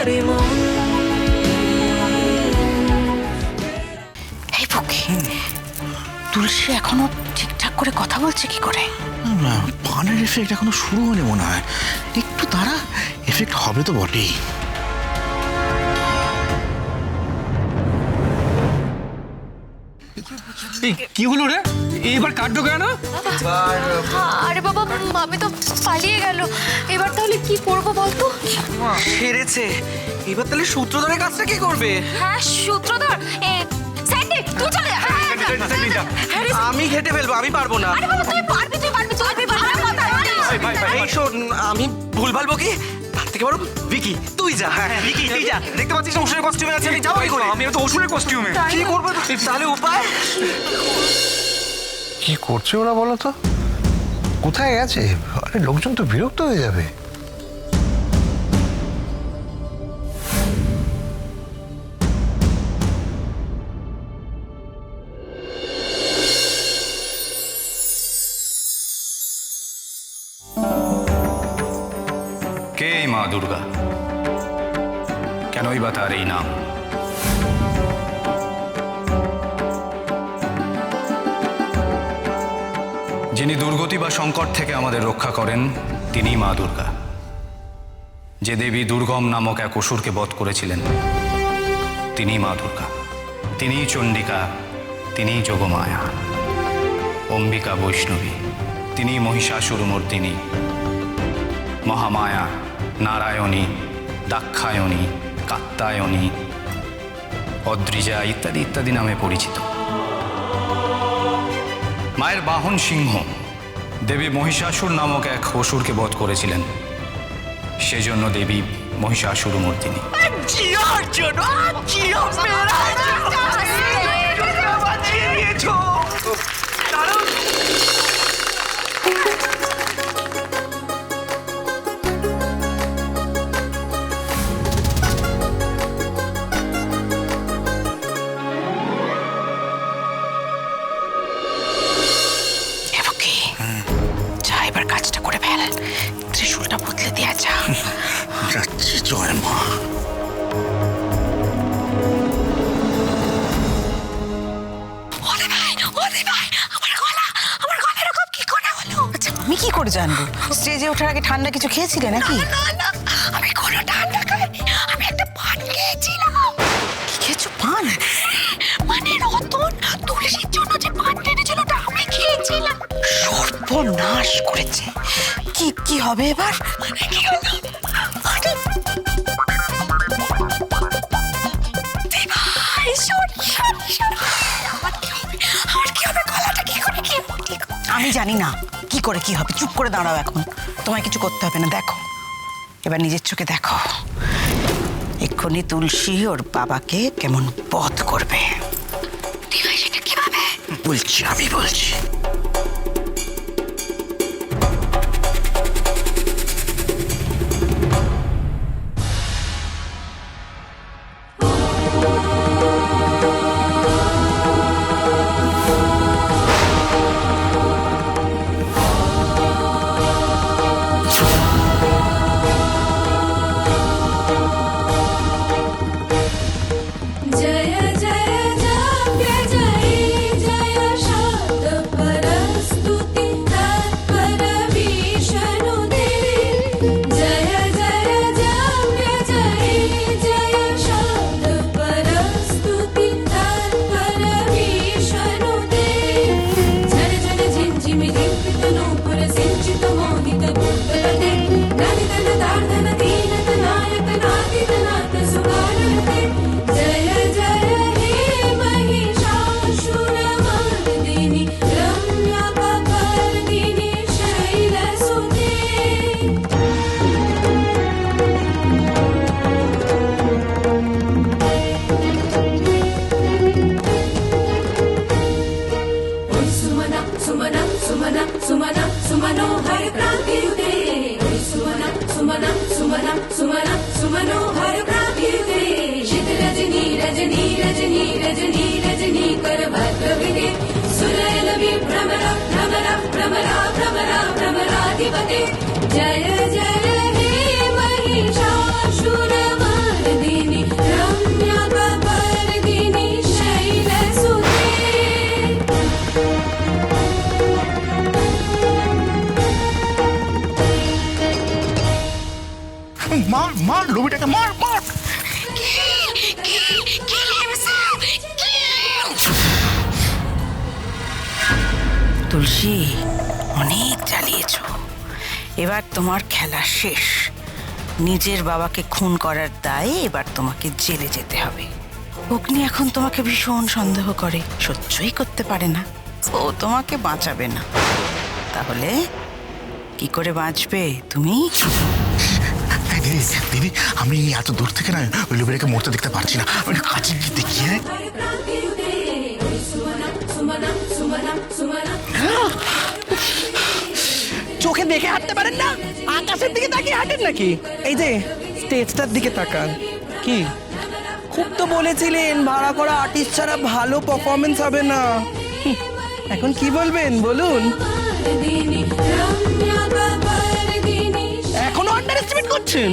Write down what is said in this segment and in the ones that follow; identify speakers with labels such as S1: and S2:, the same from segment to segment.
S1: আমারই মন।
S2: এই পক্ষী, তুলসী এখনো ঠিকঠাক করে কথা বলছে কি করে?
S3: পানের এফেক্ট এখনো শুরু হয়নি মনে হয়। একটু তারা এফেক্ট হবে তো বটেই।
S4: কি হলো রে? এবার কাটলো কেন?
S5: আরে বাবা, আমি তো পালিয়ে গেল। এবার তাহলে কি করবো বলতো?
S6: সেরেছে। এবার তাহলে সূত্রধরের কাজটা কি করবে?
S5: হ্যাঁ, সূত্রধর। স্যান্ডি, তুই চলে যা।
S6: আমি হেঁটে ফেলবো, আমি পারবো না।
S5: আরে বাবা, তুই পারবি, তুই পারবি।
S6: এই শোন, আমি ভুলভাল বকি, তার থেকে বড় ভিকি তুই যা। ভিকি তুই যা। দেখতে পাচ্ছিস অসুরের কস্টিউমে আছে, আমি যাবো কি করে?
S4: আমি তো অসুরের কস্টিউমে।
S6: কি করবো তাহলে উপায়?
S7: কি করছে ওরা বলো তো? কোথায় গেছে? আরে লোকজন তো বিরক্ত হয়ে যাবে।
S8: কে এই মা দুর্গা? কেনই বা তার এই নাম? যিনি দুর্গতি বা সংকট থেকে আমাদের রক্ষা করেন তিনি মা দুর্গা। যে দেবী দুর্গম নামক এক অসুরকে বধ করেছিলেন তিনি মা দুর্গা। তিনিই চণ্ডিকা, তিনিই যোগমায়া, অম্বিকা বৈষ্ণবী, তিনিই মহিষাসুরমর্দিনী, মহামায়া, নারায়ণী, দাক্ষায়ণী, কাত্যায়নী, অদ্রিজা ইত্যাদি ইত্যাদি নামে পরিচিত। মায়ের বাহন সিংহ। দেবী মহিষাসুর নামক এক অসুরকে বধ করেছিলেন, সেজন্য দেবী মহিষাসুরমর্দিনী।
S2: যা, এবার কাজটা করে ফেল। ত্রিশূলটা বদলে দেয়া যা।
S3: যাচ্ছি, জয় মা।
S2: আচ্ছা, আমি কি করে জানবো? স্টেজে ওঠার আগে ঠান্ডা কিছু খেয়েছিলে নাকি? আমি কোনো ঠান্ডা খাইনি, আমি একটা পান খেয়েছিলাম। কি খেয়েছো? পান? মানে রতন তুলসীর জন্য যে পান এনেছিল ওটা আমি খেয়েছিলাম। সর্বনাশ করেছে। কি কি হবে এবার? মানে কি হলো? আমি জানি না কি করে কি হবে। চুপ করে দাঁড়াও এখন, তোমায় কিছু করতে হবে না। দেখো, এবার নিজের চোখে দেখো, এক্ষুনি তুলসী ওর বাবাকে কেমন বধ করবে। সেটা কিভাবে?
S3: বলছি, আমি বলছি।
S1: जय जय जय जय जय शब्द पर
S3: মার মার লোবিটাকে মার মার।
S2: তুলসী, অনেক জ্বালিয়েছ, এবার তোমার খেলা শেষ। নিজের বাবাকে খুন করার দায়ে এবার তোমাকে জেলে যেতে হবে। অগ্নি এখন তোমাকে ভীষণ সন্দেহ করে, সহ্যই করতে পারে না, ও তোমাকে বাঁচাবে না। তাহলে কি করে বাঁচবে তুমি?
S3: এই দিদি দিদি, আমি এত দূর থেকে না ওই লোবিটাকে মরতে দেখতে পারছি না, আমি একটু কাছে গিয়ে দেখি। হ্যাঁ
S1: চোখে দেখে হাঁটতে পারেন না, আকাশের দিকে তাকিয়ে হাঁটেন নাকি? এই যে স্টেজটার দিকে তাকান। কি খুব তো বলেছিলেন ভাড়া করা আর্টিস্ট ছাড়া ভালো পারফরমেন্স হবে না। এখন কি বলবেন বলুন? এখনো আন্ডার এস্টিমেট করছেন?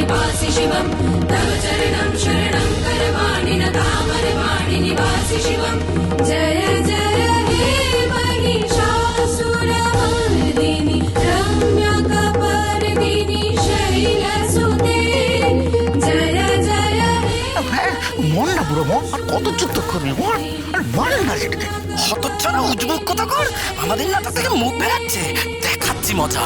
S9: निवासि शिवं तव चरणं शरणं करवाणि न तामरवाणि निवासि शिवं जय जय हे महिषासुरमर्दिनि रम्यकपर्दिनि शैलसुते जय जय हे।
S3: মন না বুড়ো মন, আর কত যুদ্ধ করবি, মন আর মারেন না যেটাকে।
S1: হতচ্ছাড়া উজবুক কথা কর, আমাদের নাটক থেকে মুখ ফেরাচ্ছে, দেখাচ্ছি মজা।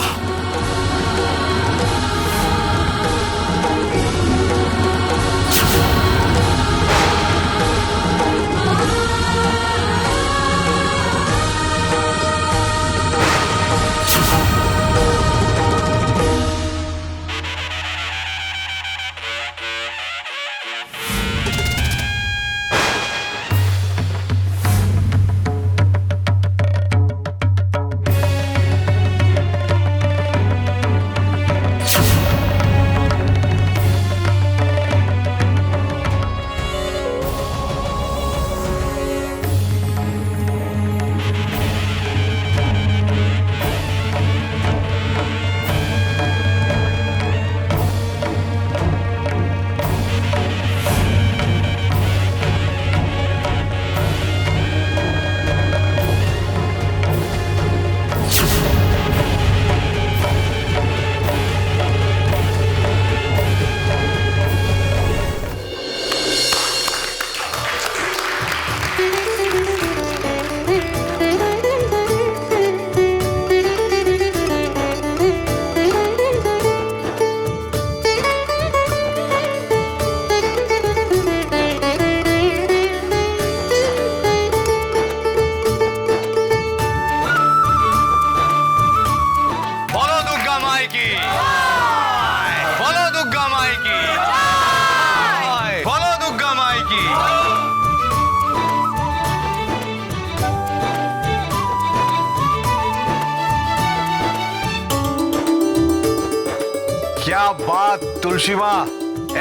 S7: क्या बात तुलसी माँ,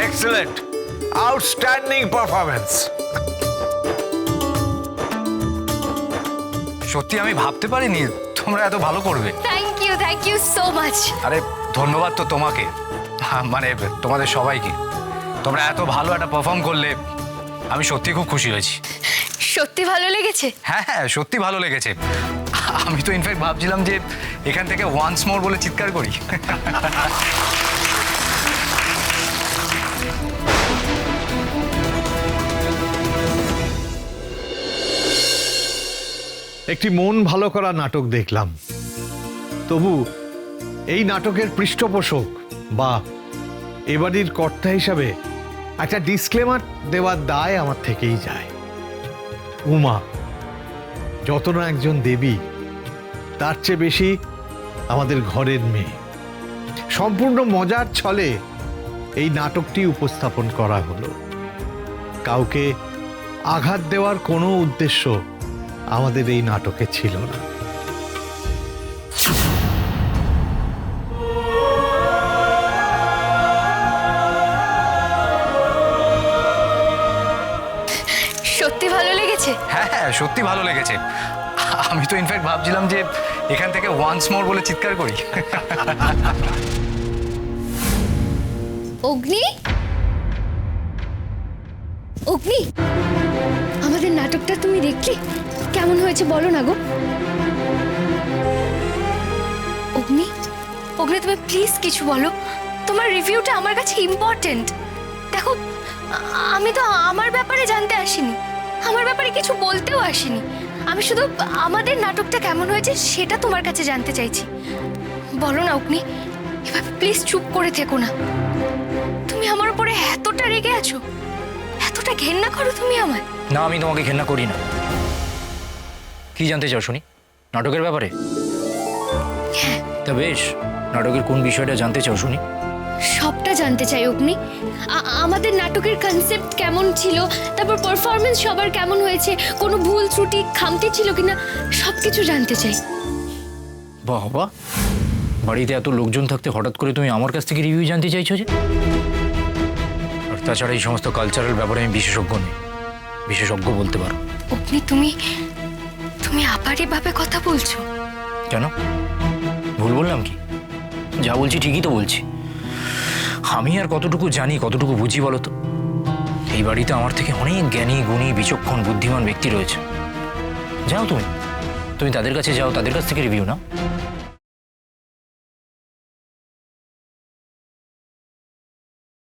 S7: एक्सीलेंट, आउटस्टैंडिंग परफॉर्मेंस।
S8: সত্যি আমি ভাবতে পারিনি তোমরা এত ভালো করবে।
S5: Thank you so much.
S8: আরে ধন্যবাদ তো তোমাকে, মানে তোমাদের সবাইকে। তোমরা এত ভালো একটা পারফর্ম করলে আমি সত্যি খুব খুশি হয়েছি।
S5: সত্যি ভালো লেগেছে?
S8: হ্যাঁ হ্যাঁ, সত্যি ভালো লেগেছে। আমি তো ইনফ্যাক্ট ভাবছিলাম যে এখান থেকে ওয়ান্স মোর বলে চিৎকার করি।
S7: একটি মন ভালো করা নাটক দেখলাম, তবু এই নাটকের পৃষ্ঠপোষক বা এবাড়ির কর্তা হিসাবে একটা ডিসক্লেমার দেওয়ার দায় আমার থেকেই যায়। উমা যত না একজন দেবী, তার চেয়ে বেশি আমাদের ঘরের মেয়ে। সম্পূর্ণ মজার ছলে এই নাটকটি উপস্থাপন করা হলো। কাউকে আঘাত দেওয়ার কোনো উদ্দেশ্য আমাদের এই নাটকে ছিল না।
S5: সত্যি ভালো লেগেছে।
S8: হ্যাঁ হ্যাঁ, সত্যি ভালো লেগেছে। আমি তো ইনফ্যাক্ট ভাবছিলাম যে এখান থেকে ওয়ান্স মোর বলে চিৎকার করি।
S5: অগ্নি, অগ্নি, আমাদের নাটকটা তুমি দেখলে কেমন হয়েছে বলো না গো। অগ্নি, অগ্নি তুমি প্লিজ কিছু বলো, তোমার রিভিউটা আমার কাছে ইম্পর্টেন্ট। দেখো আমি তো আমার ব্যাপারে জানতে আসিনি, আমার ব্যাপারে কিছু বলতেও আসিনি, আমি শুধু আমাদের নাটকটা কেমন হয়েছে সেটা তোমার কাছে জানতে চাইছি। বলো না অগ্নি, এবার প্লিজ চুপ করে থেকো না। তুমি আমার উপরে এতটা রেগে আছো, এতটা ঘেন্না করো তুমি আমার।
S10: না, আমি তোমাকে ঘেন্না করি না। কি জানতে চাও শুনি? নাটকের ব্যাপারে?
S5: হ্যাঁ,
S10: তা বেশ, নাটকের কোন বিষয়টা জানতে চাও শুনি?
S5: সবটা জানতে চাই অগ্নি। আমাদের নাটকের কনসেপ্ট কেমন ছিল, তারপর পারফরমেন্স সবার কেমন হয়েছে, কোনো ভুল ত্রুটি খামতি ছিল কিনা, সবকিছু জানতে চাই।
S10: বাহ বাহ, বাড়িতে এত লোকজন থাকতে হঠাৎ করে তুমি আমার কাছ থেকে রিভিউ জানতে চাইছো যে? আর তাছাড়া এই সমস্ত কালচারাল ব্যাপারে আমি বিশেষজ্ঞ নই, বিশেষজ্ঞ বলতে পারো।
S5: অগ্নি তুমি তুমি আবার এভাবে কথা বলছো
S10: কেন? ভুল বললাম কি? যা বলছি ঠিকই তো বলছি। আমি আর কতটুকু জানি, কতটুকু বুঝি বলো তো? এই বাড়িতে আমার থেকে অনেক জ্ঞানী গুণী বিচক্ষণ বুদ্ধিমান ব্যক্তি রয়েছে। যাও তুমি, তুমি তাদের কাছে যাও, তাদের কাছ থেকে রিভিউ নাও।